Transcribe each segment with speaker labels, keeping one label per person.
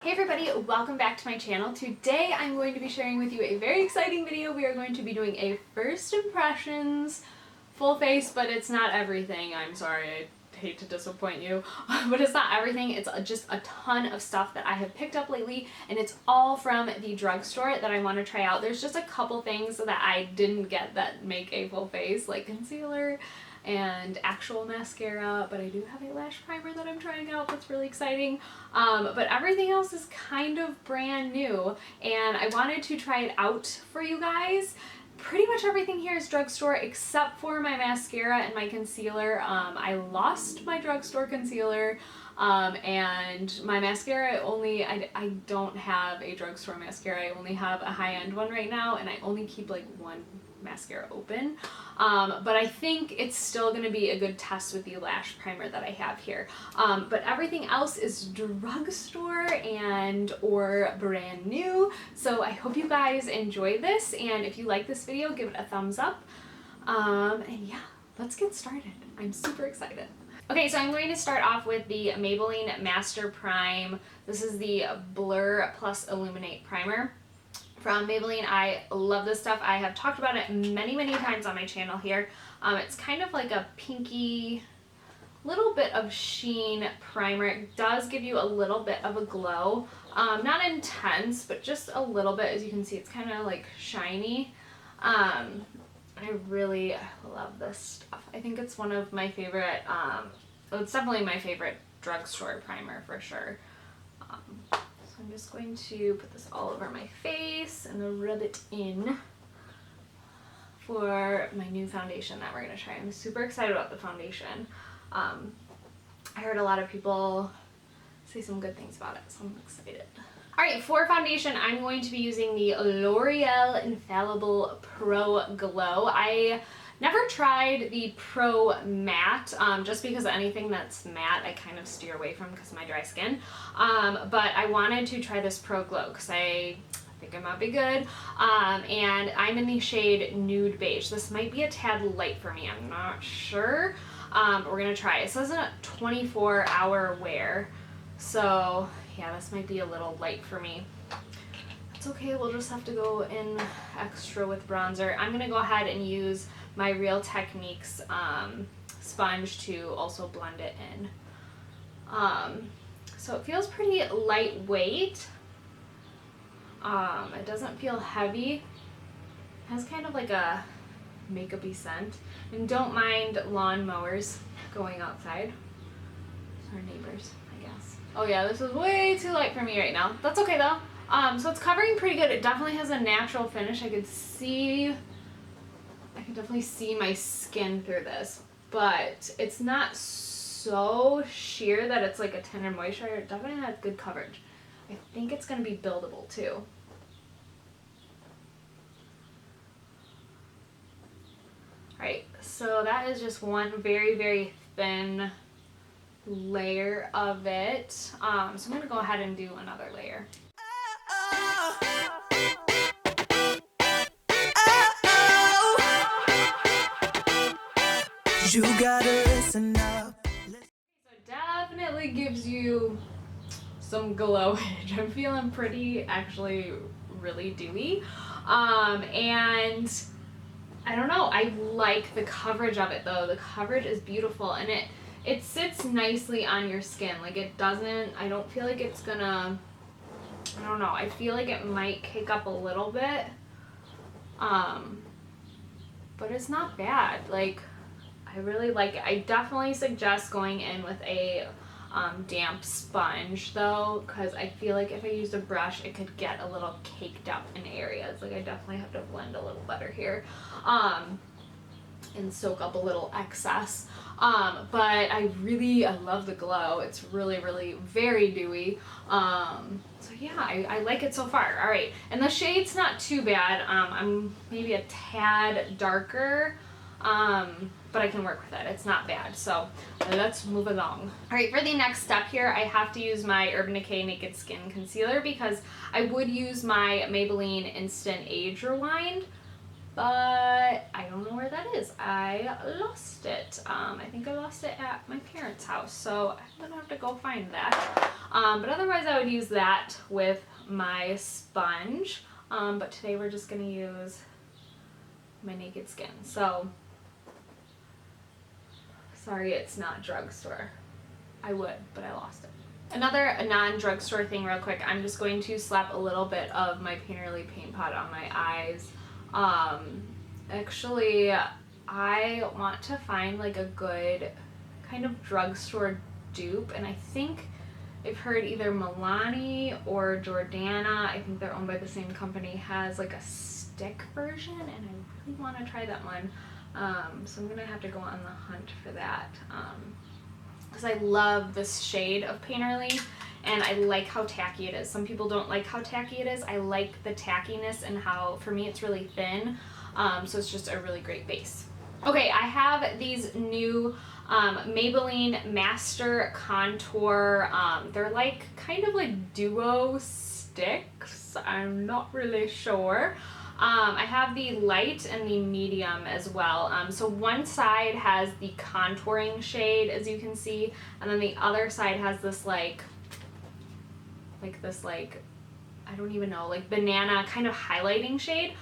Speaker 1: Hey everybody, welcome back to my channel. Today I'm going to be sharing with you a very exciting video. We are going to be doing a first impressions full face, but it's not everything. I'm sorry, I hate to disappoint you, but it's not everything. It's just a ton of stuff that I have picked up lately, and it's all from the drugstore that I want to try out. There's just a couple things that I didn't get that make a full face, like concealer and actual mascara, but I do have a lash primer that I'm trying out that's really exciting. But everything else is kind of brand new, and I wanted to try it out for you guys. Pretty much everything here is drugstore except for my mascara and my concealer. I lost my drugstore concealer, and my mascara I don't have a drugstore mascara. I only have a high-end one right now, and I only keep like one mascara open. But I think it's still going to be a good test with the lash primer that I have here. But everything else is drugstore and or brand new. So I hope you guys enjoy this, and if you like this video, give it a thumbs up. And yeah, let's get started. I'm super excited. Okay, so I'm going to start off with the Maybelline Master Prime. This is the Blur Plus Illuminate Primer from Maybelline. I love this stuff. I have talked about it many times on my channel here. It's kind of like a pinky, little bit of sheen primer. It does give you a little bit of a glow. Not intense, but just a little bit. As you can see, it's kind of like shiny. I really love this stuff. I think it's one of my favorite, well, it's definitely my favorite drugstore primer for sure. So I'm just going to put this all over my face and rub it in for my new foundation that we're going to try. I'm super excited about the foundation. I heard a lot of people say some good things about it, so I'm excited. Alright, for foundation, I'm going to be using the L'Oreal Infallible Pro Glow. I never tried the Pro Matte, just because anything that's matte I kind of steer away from because of my dry skin. But I wanted to try this Pro Glow because I think it might be good. And I'm in the shade Nude Beige. This might be a tad light for me, I'm not sure. But we're going to try it. It says a 24-hour wear. So yeah, this might be a little light for me. It's okay, we'll just have to go in extra with bronzer. I'm going to go ahead and use my Real Techniques sponge to also blend it in. So it feels pretty lightweight. It doesn't feel heavy. It has kind of like a makeup-y scent. And don't mind lawnmowers going outside. Our neighbors, I guess. Oh yeah, this is way too light for me right now. That's okay though. So it's covering pretty good. It definitely has a natural finish. I can definitely see my skin through this, but it's not so sheer that it's like a tinted moisturizer. It definitely has good coverage. I think it's going to be buildable too. Alright, so that is just one very thin layer of it. So I'm going to go ahead and do another layer. You gotta listen up. So it definitely gives you some glowage. I'm feeling pretty, actually really dewy. And I don't know, I like the coverage of it though. The coverage is beautiful, and it sits nicely on your skin. Like it doesn't, I don't feel like it's gonna, I don't know, I feel like it might kick up a little bit. But it's not bad. Like, I really like it. I definitely suggest going in with a damp sponge though, because I feel like if I used a brush it could get a little caked up in areas. Like I definitely have to blend a little better here and soak up a little excess. But I love the glow. It's really very dewy. So yeah, I like it so far. Alright, and the shade's not too bad. I'm maybe a tad darker, but I can work with it. It's not bad. So let's move along. Alright, for the next step here, I have to use my Urban Decay Naked Skin Concealer because I would use my Maybelline Instant Age Rewind, but I don't know where that is. I lost it. I think I lost it at my parents' house, so I'm gonna have to go find that. But otherwise I would use that with my sponge. But today we're just gonna use my Naked Skin. So, sorry it's not Drugstore. I would, but I lost it. Another non-drugstore thing real quick, I'm just going to slap a little bit of my Painterly Paint Pot on my eyes. Actually, I want to find like a good kind of drugstore dupe, and I think I've heard either Milani or Jordana, I think they're owned by the same company, has like a stick version, and I really want to try that one. So I'm gonna have to go on the hunt for that. Because I love this shade of Painterly, and I like how tacky it is. Some people don't like how tacky it is. I like the tackiness and how, for me, it's really thin. So it's just a really great base. Okay, I have these new Maybelline Master Contour. They're like kind of like duo sticks. I'm not really sure. I have the light and the medium as well. So one side has the contouring shade, as you can see, and then the other side has this like this I don't even know, like banana kind of highlighting shade.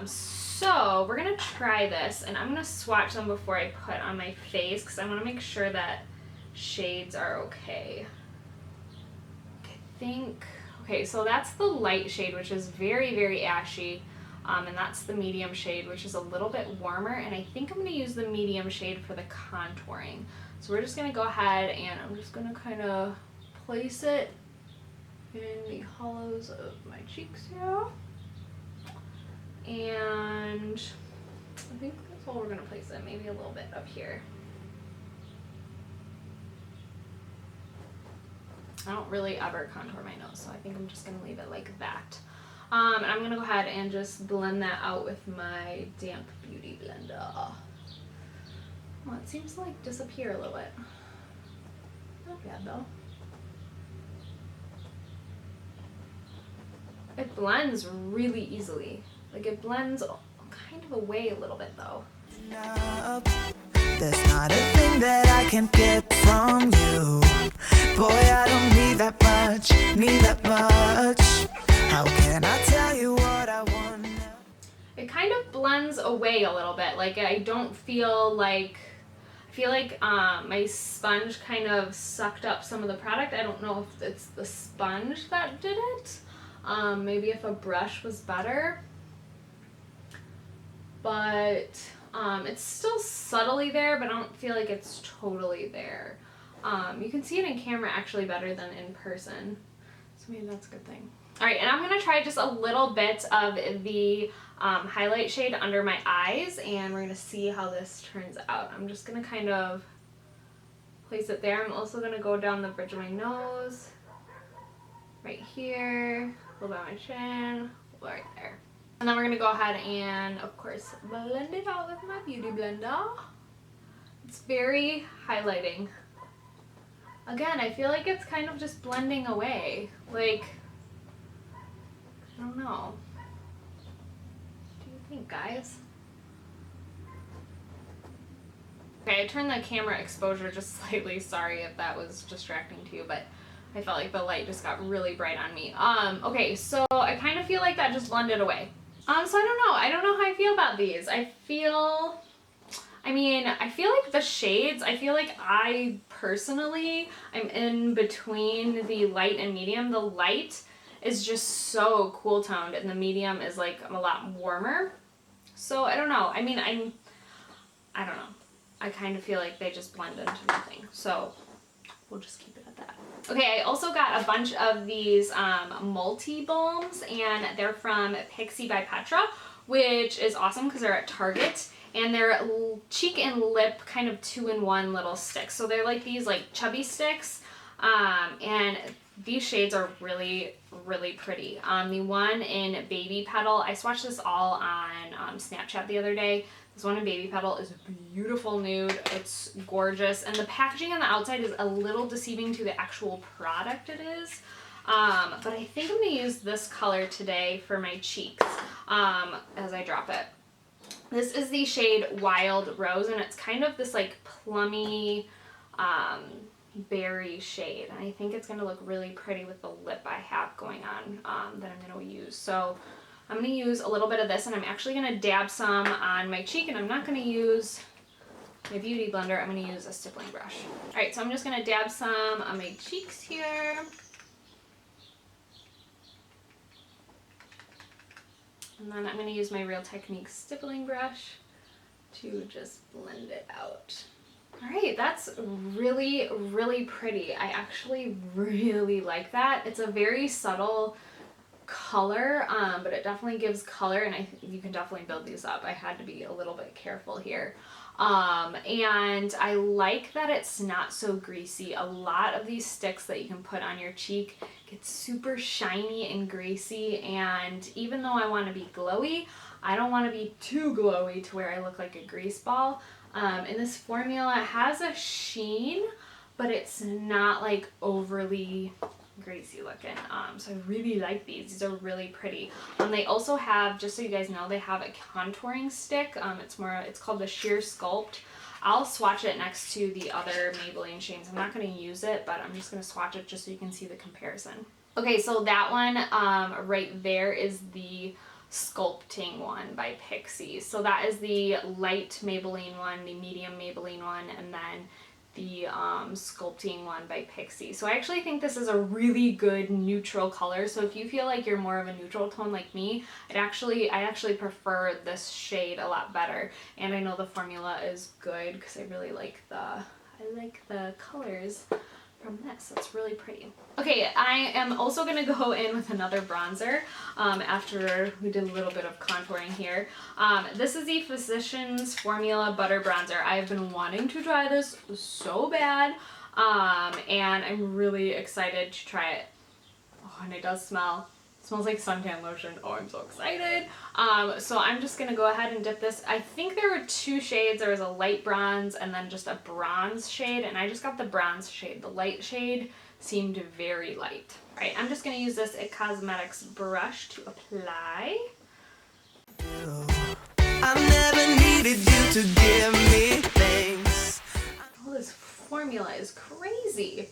Speaker 1: So we're gonna try this, and I'm gonna swatch them before I put on my face because I want to make sure that shades are okay. Okay, so that's the light shade, which is very, very ashy. And that's the medium shade, which is a little bit warmer, and I think I'm going to use the medium shade for the contouring. So we're just going to go ahead and I'm just going to kind of place it in the hollows of my cheeks here. And I think that's all we're going to place it, maybe a little bit up here. I don't really ever contour my nose, so I think I'm just going to leave it like that. And I'm going to go ahead and just blend that out with my damp beauty blender. Well, it seems to like disappear a little bit. Not bad though. It blends really easily. Like it blends kind of away a little bit though.
Speaker 2: There's not a thing that I can get from you. Boy, I don't need that much. How can I tell you what I want?
Speaker 1: It kind of blends away a little bit. Like I don't feel like, I feel like my sponge kind of sucked up some of the product. I don't know if it's the sponge that did it. Maybe if a brush was better. But it's still subtly there, but I don't feel like it's totally there. You can see it in camera actually better than in person. So maybe that's a good thing. Alright, and I'm going to try just a little bit of the highlight shade under my eyes, and we're going to see how this turns out. I'm just going to kind of place it there. I'm also going to go down the bridge of my nose, right here, a little bit on my chin, right there. And then we're going to go ahead and, of course, blend it out with my beauty blender. It's very highlighting. Again, I feel like it's kind of just blending away. Like, I don't know. What do you think, guys? Okay, I turned the camera exposure just slightly. Sorry if that was distracting to you, but I felt like the light just got really bright on me. Okay, so I kind of feel like that just blended away. So I don't know. I don't know how I feel about these. I feel like the shades, I feel like I personally, I'm in between the light and medium. The light is just so cool toned, and the medium is like a lot warmer. So I don't know. I mean, I don't know. I kind of feel like they just blend into nothing. So we'll just keep it at that. Okay, I also got a bunch of these multi-balms, and they're from Pixi by Petra, which is awesome because they're at Target. And they're cheek and lip kind of 2-in-1 little sticks. So they're like these like chubby sticks. And these shades are really, really pretty. The one in Baby Petal, I swatched this all on Snapchat the other day. This one in Baby Petal is a beautiful nude. It's gorgeous. And the packaging on the outside is a little deceiving to the actual product it is. But I think I'm going to use this color today for my cheeks as I drop it. This is the shade Wild Rose, and it's kind of this like plummy berry shade, and I think it's going to look really pretty with the lip I have going on that I'm going to use. So I'm going to use a little bit of this, and I'm actually going to dab some on my cheek, and I'm not going to use my beauty blender. I'm going to use a stippling brush. Alright, so I'm just going to dab some on my cheeks here. And then I'm going to use my Real Technique stippling brush to just blend it out. Alright, that's really, really pretty. I actually really like that. It's a very subtle color, but it definitely gives color, and I think you can definitely build these up. I had to be a little bit careful here. And I like that it's not so greasy. A lot of these sticks that you can put on your cheek get super shiny and greasy, and even though I want to be glowy, I don't want to be too glowy to where I look like a grease ball. And this formula has a sheen, but it's not like overly greasy looking. So I really like these. These are really pretty. They also have, just so you guys know, they have a contouring stick. It's called the Sheer Sculpt. I'll swatch it next to the other Maybelline shades. I'm not going to use it, but I'm just going to swatch it just so you can see the comparison. Okay, so that one right there is the Sculpting one by Pixi. So that is the light Maybelline one, the medium Maybelline one, and then the Sculpting one by Pixi. So I actually think this is a really good neutral color. So if you feel like you're more of a neutral tone like me, I actually prefer this shade a lot better. And I know the formula is good because I really like the colors from this. It's really pretty. Okay, I am also going to go in with another bronzer after we did a little bit of contouring here. This is the Physicians Formula Butter Bronzer. I've been wanting to try this so bad, and I'm really excited to try it. Oh, and it does smell. It smells like suntan lotion. Oh, I'm so excited. So I'm just going to go ahead and dip this. I think there were two shades. There was a light bronze and then just a bronze shade, and I just got the bronze shade. The light shade seemed very light. All right, I'm just going to use this IT Cosmetics brush to apply.
Speaker 2: I never needed you to give me things.
Speaker 1: Oh, this formula is crazy.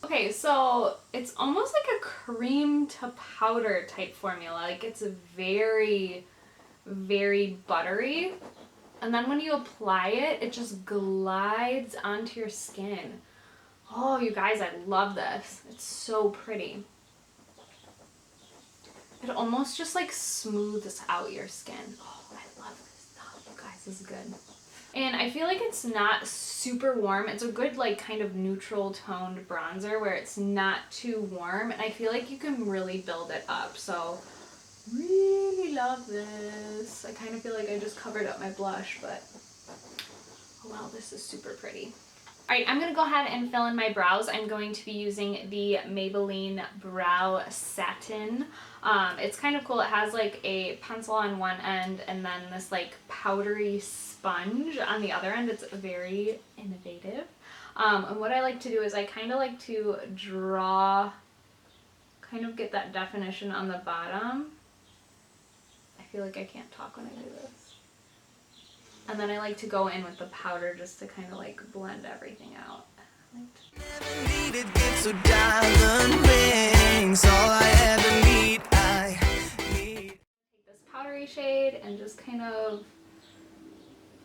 Speaker 1: Okay, so it's almost like a cream to powder type formula. Like it's very, very buttery. And then when you apply it, it just glides onto your skin. Oh, you guys, I love this. It's so pretty. It almost just like smooths out your skin. Oh, I love this stuff. You guys, this is good. And I feel like it's not super warm. It's a good like kind of neutral toned bronzer where it's not too warm, and I feel like you can really build it up. So really love this. I kind of feel like I just covered up my blush, but oh wow, this is super pretty. Alright, I'm going to go ahead and fill in my brows. I'm going to be using the Maybelline Brow Satin. It's kind of cool. It has like a pencil on one end and then this like powdery sponge on the other end. It's very innovative. And what I like to do is I kind of like to draw, kind of get that definition on the bottom. I feel like I can't talk when I do this. And then I like to go in with the powder just to kind of like blend everything out.
Speaker 2: Never needed gifts or diamond rings. All I ever need, I need.
Speaker 1: Take this powdery shade and just kind of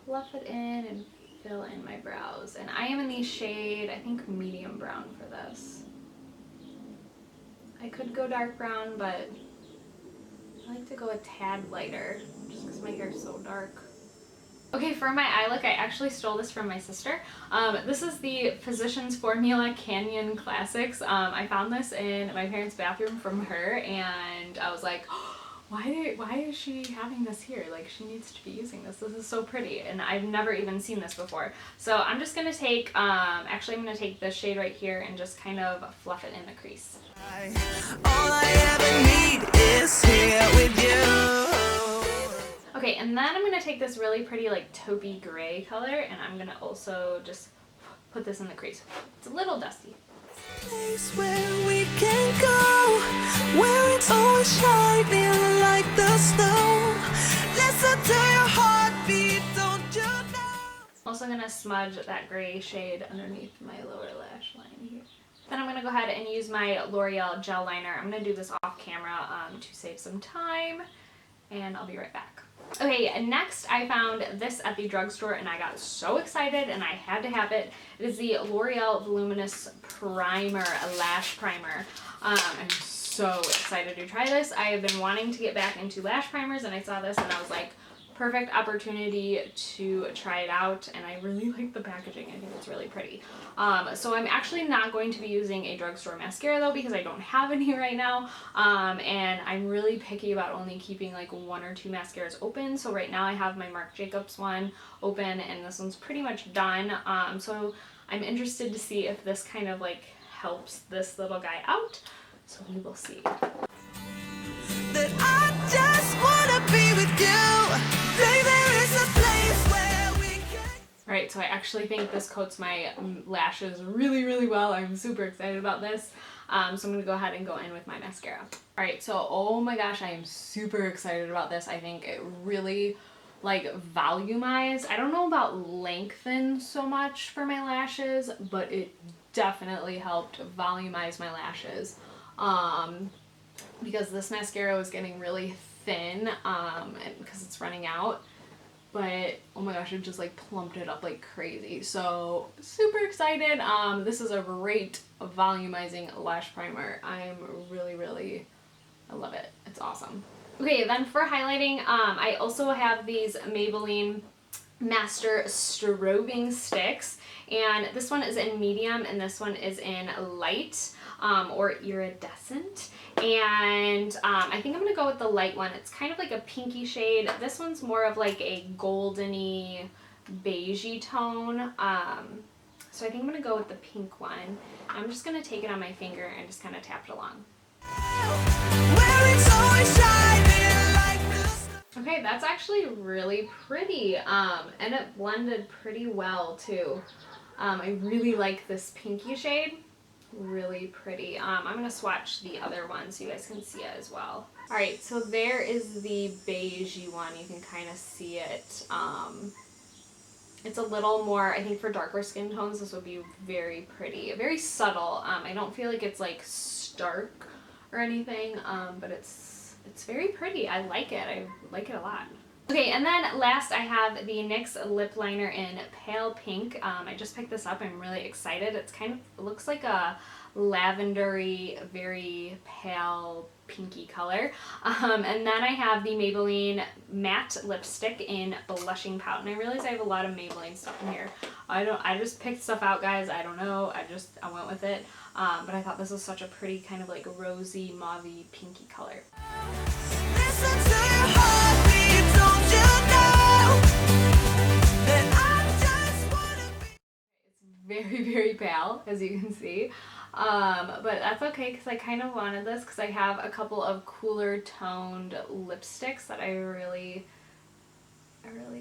Speaker 1: fluff it in and fill in my brows. And I am in the shade, I think medium brown for this. I could go dark brown, but I like to go a tad lighter just because my hair is so dark. Okay, for my eye look, I actually stole this from my sister. This is the Physicians Formula Canyon Classics. I found this in my parents' bathroom from her, and I was like, oh, why is she having this here? Like, she needs to be using this. This is so pretty, and I've never even seen this before. So I'm just going to take, actually I'm going to take this shade right here and just kind of fluff it in the crease.
Speaker 2: All I ever need is here with you.
Speaker 1: Okay, and then I'm going to take this really pretty like taupey gray color, and I'm going to also just put this in the crease. It's a little dusty.
Speaker 2: Place where we can go, where it's always shining like the snow. Let's
Speaker 1: also going to smudge that gray shade underneath my lower lash line here. Then I'm going to go ahead and use my L'Oreal gel liner. I'm going to do this off camera to save some time, and I'll be right back. Okay, next I found this at the drugstore and I got so excited and I had to have it. It is the L'Oreal Voluminous Primer, a lash primer. I'm so excited to try this. I have been wanting to get back into lash primers and I saw this and I was like, perfect opportunity to try it out, and I really like the packaging. I think it's really pretty. So I'm actually not going to be using a drugstore mascara though, because I don't have any right now, and I'm really picky about only keeping like 1 or 2 mascaras open. So right now I have my Marc Jacobs one open and this one's pretty much done. So I'm interested to see if this kind of like helps this little guy out. So we will see.
Speaker 2: That I just wanna be with you. There is a place where we can...
Speaker 1: Alright, so I actually think this coats my lashes really, really well. I'm super excited about this. So I'm going to go ahead and go in with my mascara. Alright, so oh my gosh, I am super excited about this. I think it really like volumized. I don't know about lengthen so much for my lashes, but it definitely helped volumize my lashes. Because this mascara was getting really thin, and because it's running out, but oh my gosh, it just like plumped it up like crazy. So super excited. This is a great volumizing lash primer. I'm really, I love it. It's awesome. Okay, then for highlighting, I also have these Maybelline Master Strobing Sticks, and this one is in medium and this one is in light, or iridescent. And I think I'm gonna go with the light one. It's kind of like a pinky shade. This one's more of like a goldeny beigey tone. So I think I'm gonna go with the pink one. I'm just gonna take it on my finger and just kind of tap it along. Okay, that's actually really pretty, and it blended pretty well too. I really like this pinky shade. Really pretty. I'm going to swatch the other one so you guys can see it as well. Alright, so there is the beigey one. You can kind of see it. It's a little more, I think for darker skin tones, this would be very pretty. Very subtle. I don't feel like it's like stark or anything, but it's very pretty. I like it. I like it a lot. Okay, and then last I have the NYX lip liner in Pale Pink. I just picked this up. I'm really excited. It's kind of, it looks like a lavendery, very pale pinky color. And then I have the Maybelline matte lipstick in Blushing Pout. And I realize I have a lot of Maybelline stuff in here. I just picked stuff out, guys. I don't know. I went with it. But I thought this was such a pretty kind of like rosy, mauvey, pinky color.
Speaker 2: Listen to your heartbeat, don't you know that I just wanna be...
Speaker 1: It's very pale, as you can see. But that's okay because I kind of wanted this because I have a couple of cooler toned lipsticks that I really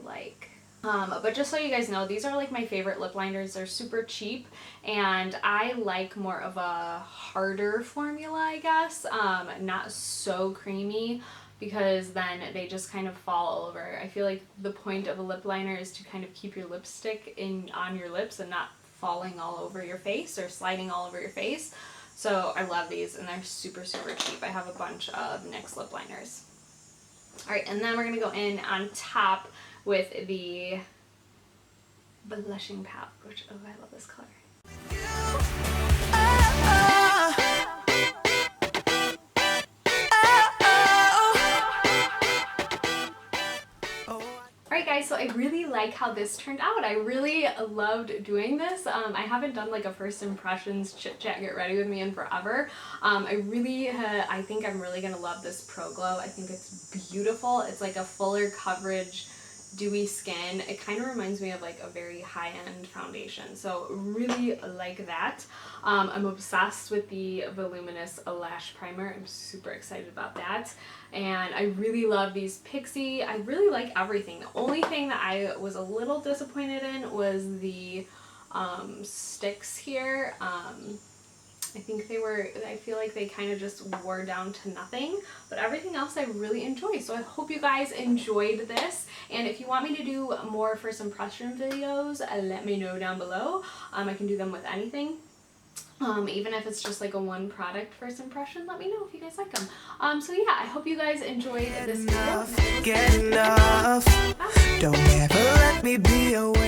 Speaker 1: like. But just so you guys know, these are like my favorite lip liners. They're super cheap and I like more of a harder formula, I guess. Not so creamy because then they just kind of fall over. I feel like the point of a lip liner is to kind of keep your lipstick on your lips and not falling all over your face or sliding all over your face. So I love these and they're super cheap. I have a bunch of NYX lip liners. Alright, and then we're going to go in on top with the Blushing Pout, which, oh, I love this color. Alright guys, so I really like how this turned out. I really loved doing this. I haven't done like a first impressions chit chat get ready with me in forever. I think I'm really gonna love this Pro Glow. I think it's beautiful. It's like a fuller coverage, dewy skin. It kind of reminds me of like a very high-end foundation, so really like that. I'm obsessed with the Voluminous Lash Primer. I'm super excited about that, and I really love these Pixi. I really like everything. The only thing that I was a little disappointed in was the sticks here. I think I feel like they kind of just wore down to nothing, but everything else I really enjoy. So I hope you guys enjoyed this, and if you want me to do more first impression videos, let me know down below. I can do them with anything. Even if it's just like a one product first impression, let me know if you guys like them. So yeah, I hope you guys enjoyed this video.
Speaker 2: Get enough. Don't ever let me be away.